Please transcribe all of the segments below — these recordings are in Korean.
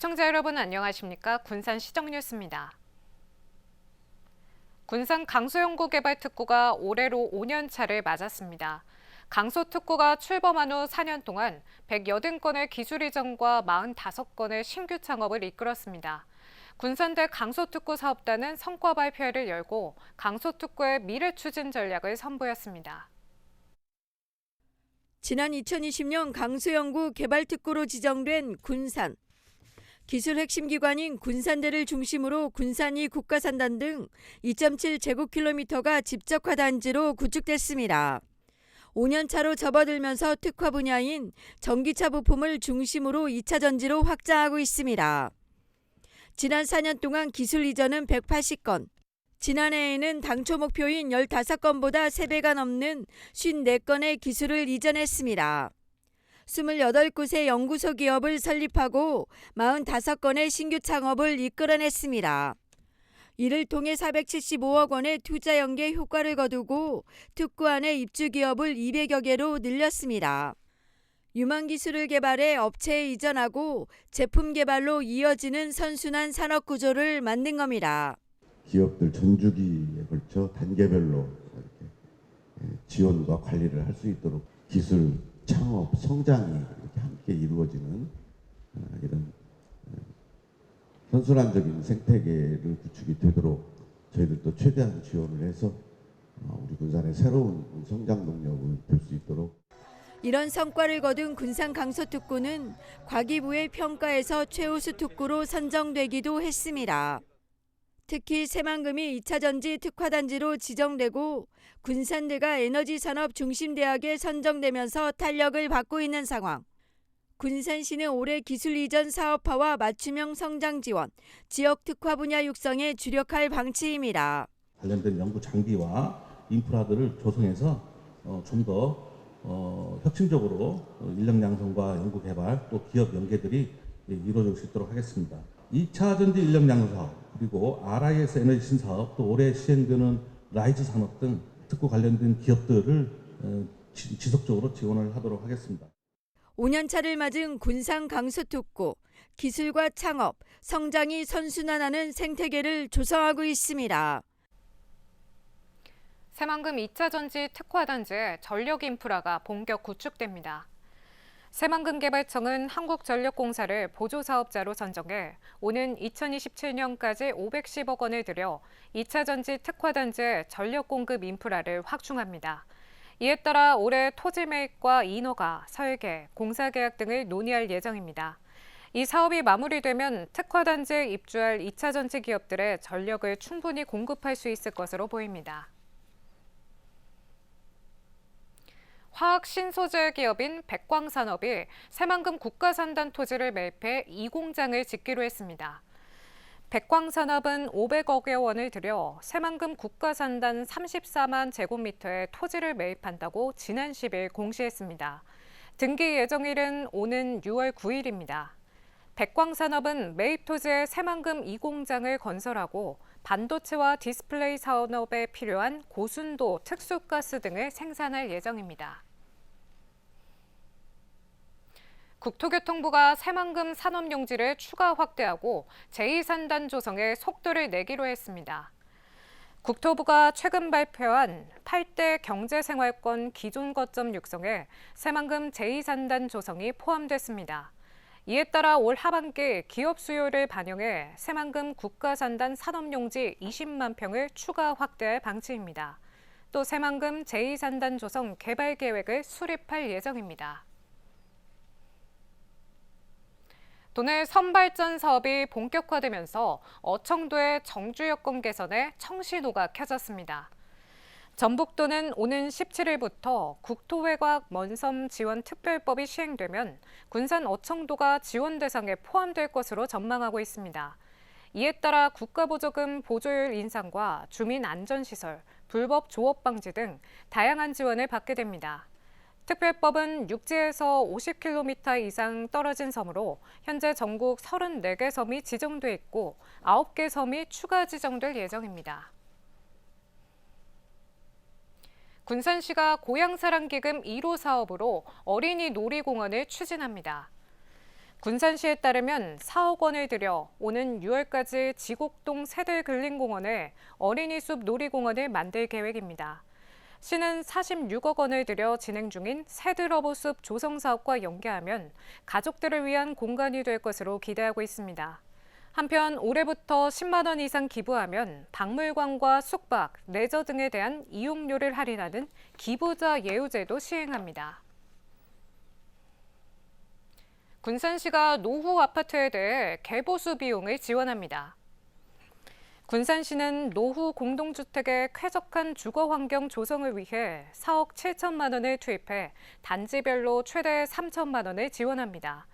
시청자 여러분 안녕하십니까? 군산 시정뉴스입니다. 군산 강소연구개발특구가 올해로 5년 차를 맞았습니다. 강소특구가 출범한 후 4년 동안 180건의 기술 이전과 45건의 신규 창업을 이끌었습니다. 군산대 강소특구 사업단은 성과 발표회를 열고 강소특구의 미래 추진 전략을 선보였습니다. 지난 2020년 강소연구 개발특구로 지정된 군산. 기술 핵심 기관인 군산대를 중심으로 군산이 국가산단 등 2.7제곱킬로미터가 집적화 단지로 구축됐습니다. 5년 차로 접어들면서 특화 분야인 전기차 부품을 중심으로 2차 전지로 확장하고 있습니다. 지난 4년 동안 기술 이전은 180건, 지난해에는 당초 목표인 15건보다 3배가 넘는 54건의 기술을 이전했습니다. 28곳의 연구소 기업을 설립하고 45건의 신규 창업을 이끌어냈습니다. 이를 통해 475억 원의 투자 연계 효과를 거두고 특구 안에 입주 기업을 200여 개로 늘렸습니다. 유망 기술을 개발해 업체에 이전하고 제품 개발로 이어지는 선순환 산업 구조를 만든 겁니다. 기업들 전주기에 걸쳐 단계별로 이렇게 지원과 관리를 할 수 있도록 기술 창업, 성장이 이렇게 함께 이루어지는 이런 선순환적인 생태계를 구축이 되도록 저희들도 최대한 지원을 해서 우리 군산의 새로운 성장 동력을 될 수 있도록. 이런 성과를 거둔 군산 강소특구는 과기부의 평가에서 최우수 특구로 선정되기도 했습니다. 특히 새만금이 2차 전지 특화단지로 지정되고 군산대가 에너지산업 중심대학에 선정되면서 탄력을 받고 있는 상황. 군산시는 올해 기술 이전 사업화와 맞춤형 성장 지원, 지역 특화 분야 육성에 주력할 방침입니다. 관련된 연구 장비와 인프라들을 조성해서 좀 더 혁신적으로 인력 양성과 연구 개발 또 기업 연계들이 이루어질 수 있도록 하겠습니다. 2차 전지 인력 양성 사업, 그리고 RIS 에너지 신사업, 또 올해 시행되는 라이즈 산업 등 특구 관련된 기업들을 지속적으로 지원을 하도록 하겠습니다. 5년 차를 맞은 군산 강소특구, 기술과 창업, 성장이 선순환하는 생태계를 조성하고 있습니다. 새만금 2차 전지 특화단지의 전력 인프라가 본격 구축됩니다. 새만금개발청은 한국전력공사를 보조사업자로 선정해 오는 2027년까지 510억 원을 들여 2차 전지 특화단지의 전력 공급 인프라를 확충합니다. 이에 따라 올해 토지 매입과 인허가, 설계, 공사계약 등을 논의할 예정입니다. 이 사업이 마무리되면 특화단지에 입주할 2차 전지 기업들의 전력을 충분히 공급할 수 있을 것으로 보입니다. 화학 신소재 기업인 백광산업이 새만금 국가산단 토지를 매입해 2공장을 짓기로 했습니다. 백광산업은 500억여 원을 들여 새만금 국가산단 34만 제곱미터의 토지를 매입한다고 지난 10일 공시했습니다. 등기 예정일은 오는 6월 9일입니다. 백광산업은 매입 토지에 새만금 2공장을 건설하고 반도체와 디스플레이 산업에 필요한 고순도 특수가스 등을 생산할 예정입니다. 국토교통부가 새만금 산업용지를 추가 확대하고 제2산단 조성에 속도를 내기로 했습니다. 국토부가 최근 발표한 8대 경제생활권 기존 거점 육성에 새만금 제2산단 조성이 포함됐습니다. 이에 따라 올 하반기 기업 수요를 반영해 새만금 국가산단 산업용지 20만 평을 추가 확대할 방침입니다. 또 새만금 제2산단 조성 개발 계획을 수립할 예정입니다. 도내 선발전 사업이 본격화되면서 어청도의 정주 여건 개선에 청신호가 켜졌습니다. 전북도는 오는 17일부터 국토외곽 먼섬 지원 특별법이 시행되면 군산 어청도가 지원 대상에 포함될 것으로 전망하고 있습니다. 이에 따라 국가보조금 보조율 인상과 주민 안전시설, 불법 조업 방지 등 다양한 지원을 받게 됩니다. 특별법은 육지에서 50km 이상 떨어진 섬으로 현재 전국 34개 섬이 지정돼 있고 9개 섬이 추가 지정될 예정입니다. 군산시가 고향사랑기금 1호 사업으로 어린이 놀이공원을 추진합니다. 군산시에 따르면 4억 원을 들여 오는 6월까지 지곡동 새들근린공원에 어린이숲 놀이공원을 만들 계획입니다. 시는 46억 원을 들여 진행 중인 새들어보숲 조성 사업과 연계하면 가족들을 위한 공간이 될 것으로 기대하고 있습니다. 한편 올해부터 10만 원 이상 기부하면 박물관과 숙박, 레저 등에 대한 이용료를 할인하는 기부자 예우제도 시행합니다. 군산시가 노후 아파트에 대해 개보수 비용을 지원합니다. 군산시는 노후 공동주택의 쾌적한 주거 환경 조성을 위해 4억 7천만 원을 투입해 단지별로 최대 3천만 원을 지원합니다.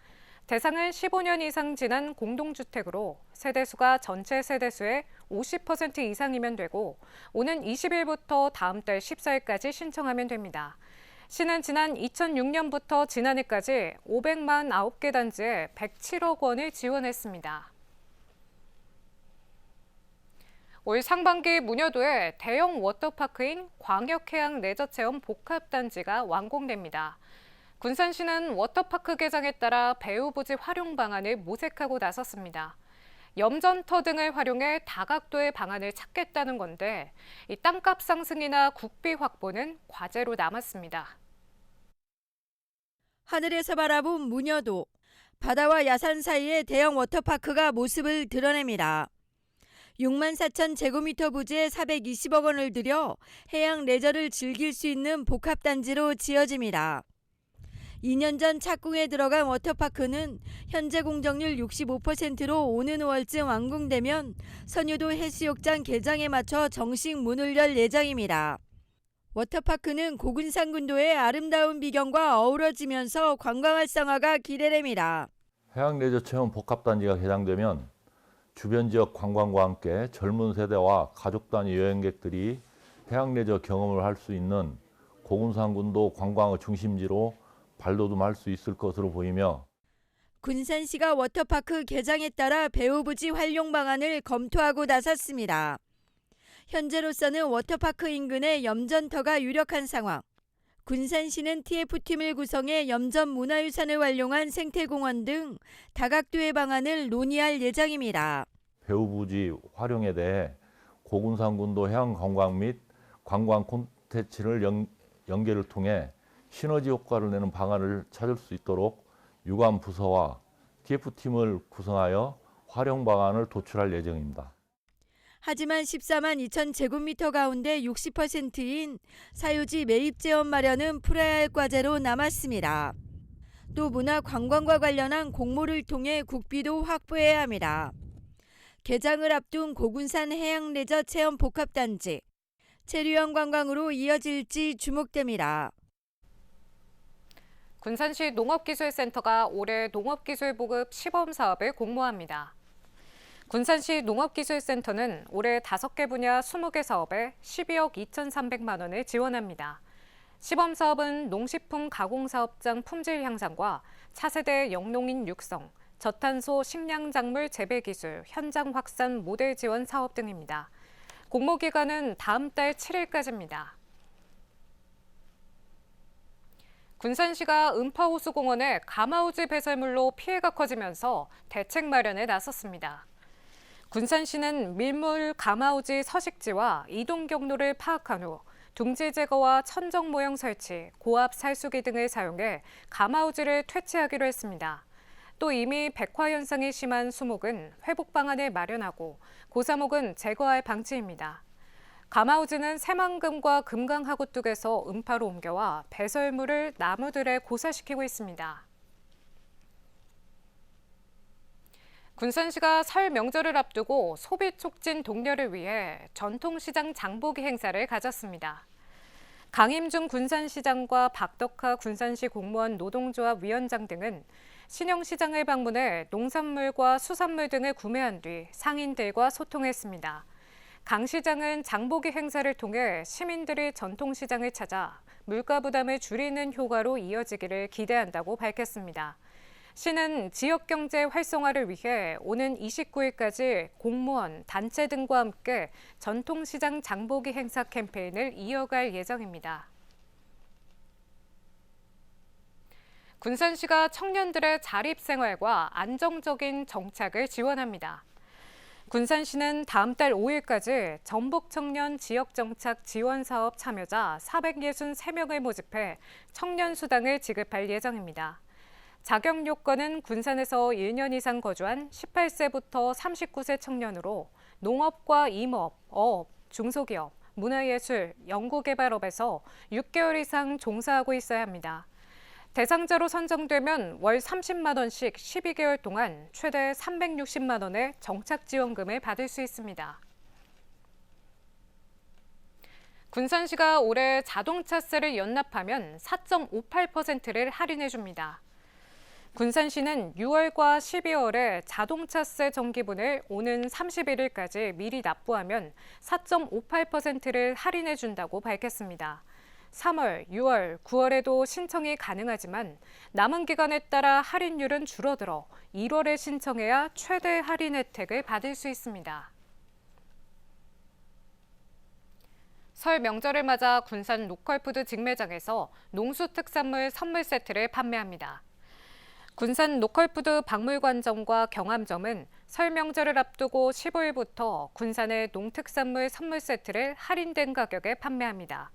대상은 15년 이상 지난 공동주택으로 세대수가 전체 세대수의 50% 이상이면 되고 오는 20일부터 다음 달 14일까지 신청하면 됩니다. 시는 지난 2006년부터 지난해까지 549개 단지에 107억 원을 지원했습니다. 올 상반기 문여도에 대형 워터파크인 광역해양 레저체험 복합단지가 완공됩니다. 군산시는 워터파크 개장에 따라 배후부지 활용 방안을 모색하고 나섰습니다. 염전터 등을 활용해 다각도의 방안을 찾겠다는 건데 이 땅값 상승이나 국비 확보는 과제로 남았습니다. 하늘에서 바라본 문여도. 바다와 야산 사이에 대형 워터파크가 모습을 드러냅니다. 6만 4천 제곱미터 부지에 420억 원을 들여 해양 레저를 즐길 수 있는 복합단지로 지어집니다. 2년 전 착공에 들어간 워터파크는 현재 공정률 65%로 오는 5월쯤 완공되면 선유도 해수욕장 개장에 맞춰 정식 문을 열 예정입니다. 워터파크는 고군산군도의 아름다운 비경과 어우러지면서 관광 활성화가 기대됩니다. 해양 레저 체험 복합단지가 개장되면 주변 지역 관광과 함께 젊은 세대와 가족 단위 여행객들이 해양 레저 경험을 할 수 있는 고군산군도 관광의 중심지로 발돋움할 수 있을 것으로 보이며 군산시가 워터파크 개장에 따라 배후부지 활용 방안을 검토하고 나섰습니다. 현재로서는 워터파크 인근에 염전터가 유력한 상황. 군산시는 TF팀을 구성해 염전 문화유산을 활용한 생태공원 등 다각도의 방안을 논의할 예정입니다. 배후부지 활용에 대해 고군산군도 해양관광 및 관광 콘텐츠를 연계를 통해 시너지 효과를 내는 방안을 찾을 수 있도록 유관 부서와 TF팀을 구성하여 활용 방안을 도출할 예정입니다. 하지만 14만 2천 제곱미터 가운데 60%인 사유지 매입 제한 마련은 풀어야 할 과제로 남았습니다. 또 문화관광과 관련한 공모를 통해 국비도 확보해야 합니다. 개장을 앞둔 고군산 해양레저 체험 복합단지, 체류형 관광으로 이어질지 주목됩니다. 군산시 농업기술센터가 올해 농업기술보급 시범 사업을 공모합니다. 군산시 농업기술센터는 올해 5개 분야 20개 사업에 12억 2,300만 원을 지원합니다. 시범 사업은 농식품 가공사업장 품질 향상과 차세대 영농인 육성, 저탄소 식량작물 재배기술, 현장 확산 모델 지원 사업 등입니다. 공모 기간은 다음 달 7일까지입니다. 군산시가 음파호수공원에 가마우지 배설물로 피해가 커지면서 대책 마련에 나섰습니다. 군산시는 밀물 가마우지 서식지와 이동 경로를 파악한 후 둥지 제거와 천정 모형 설치, 고압 살수기 등을 사용해 가마우지를 퇴치하기로 했습니다. 또 이미 백화 현상이 심한 수목은 회복 방안을 마련하고 고사목은 제거할 방침입니다. 가마우지는 새만금과 금강하구뚝에서 음파로 옮겨와 배설물을 나무들에 고사시키고 있습니다. 군산시가 설 명절을 앞두고 소비 촉진 독려를 위해 전통시장 장보기 행사를 가졌습니다. 강임중 군산시장과 박덕하 군산시 공무원 노동조합 위원장 등은 신영시장을 방문해 농산물과 수산물 등을 구매한 뒤 상인들과 소통했습니다. 강 시장은 장보기 행사를 통해 시민들이 전통시장을 찾아 물가 부담을 줄이는 효과로 이어지기를 기대한다고 밝혔습니다. 시는 지역경제 활성화를 위해 오는 29일까지 공무원, 단체 등과 함께 전통시장 장보기 행사 캠페인을 이어갈 예정입니다. 군산시가 청년들의 자립생활과 안정적인 정착을 지원합니다. 군산시는 다음 달 5일까지 전북 청년 지역정착 지원사업 참여자 463명을 모집해 청년수당을 지급할 예정입니다. 자격 요건은 군산에서 1년 이상 거주한 18세부터 39세 청년으로 농업과 임업, 어업, 중소기업, 문화예술, 연구개발업에서 6개월 이상 종사하고 있어야 합니다. 대상자로 선정되면 월 30만 원씩 12개월 동안 최대 360만 원의 정착지원금을 받을 수 있습니다. 군산시가 올해 자동차세를 연납하면 4.58%를 할인해 줍니다. 군산시는 6월과 12월에 자동차세 정기분을 오는 31일까지 미리 납부하면 4.58%를 할인해 준다고 밝혔습니다. 3월, 6월, 9월에도 신청이 가능하지만 남은 기간에 따라 할인율은 줄어들어 1월에 신청해야 최대 할인 혜택을 받을 수 있습니다. 설 명절을 맞아 군산 로컬푸드 직매장에서 농수특산물 선물 세트를 판매합니다. 군산 로컬푸드 박물관점과 경암점은 설 명절을 앞두고 15일부터 군산의 농특산물 선물 세트를 할인된 가격에 판매합니다.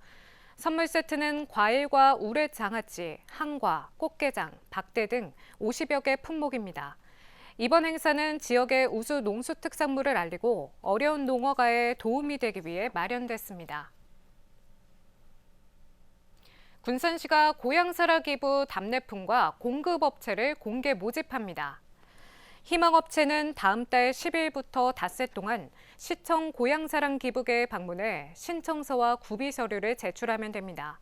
선물 세트는 과일과 우레 장아찌, 한과, 꽃게장, 박대 등 50여 개 품목입니다. 이번 행사는 지역의 우수 농수특산물을 알리고 어려운 농어가에 도움이 되기 위해 마련됐습니다. 군산시가 고향사라 기부 답례품과 공급업체를 공개 모집합니다. 희망업체는 다음 달 10일부터 닷새 동안 시청 고향사랑 기부계에 방문해 신청서와 구비 서류를 제출하면 됩니다.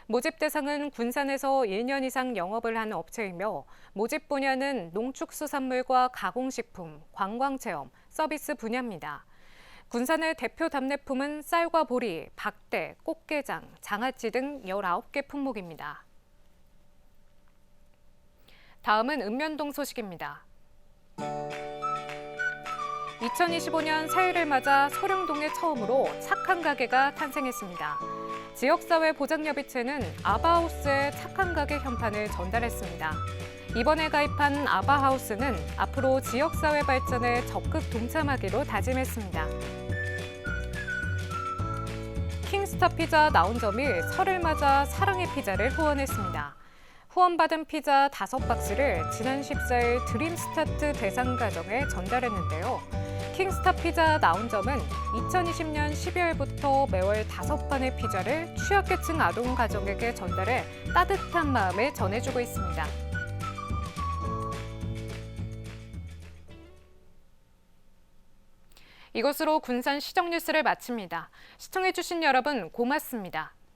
모집 대상은 군산에서 1년 이상 영업을 하는 업체이며 모집 분야는 농축수산물과 가공식품, 관광체험, 서비스 분야입니다. 군산의 대표 답례품은 쌀과 보리, 박대, 꽃게장, 장아찌 등 19개 품목입니다. 다음은 읍면동 소식입니다. 2025년 새해를 맞아 소령동에 처음으로 착한 가게가 탄생했습니다. 지역사회 보장협의체는 아바하우스의 착한 가게 현판을 전달했습니다. 이번에 가입한 아바하우스는 앞으로 지역사회 발전에 적극 동참하기로 다짐했습니다. 킹스타 피자 나온점이 설을 맞아 사랑의 피자를 후원했습니다. 후원받은 피자 5박스를 지난 14일 드림스타트 대상 가정에 전달했는데요. 킹스타 피자 나온점은 2020년 12월부터 매월 5판의 피자를 취약계층 아동 가정에게 전달해 따뜻한 마음을 전해주고 있습니다. 이것으로 군산 시정 뉴스를 마칩니다. 시청해주신 여러분 고맙습니다.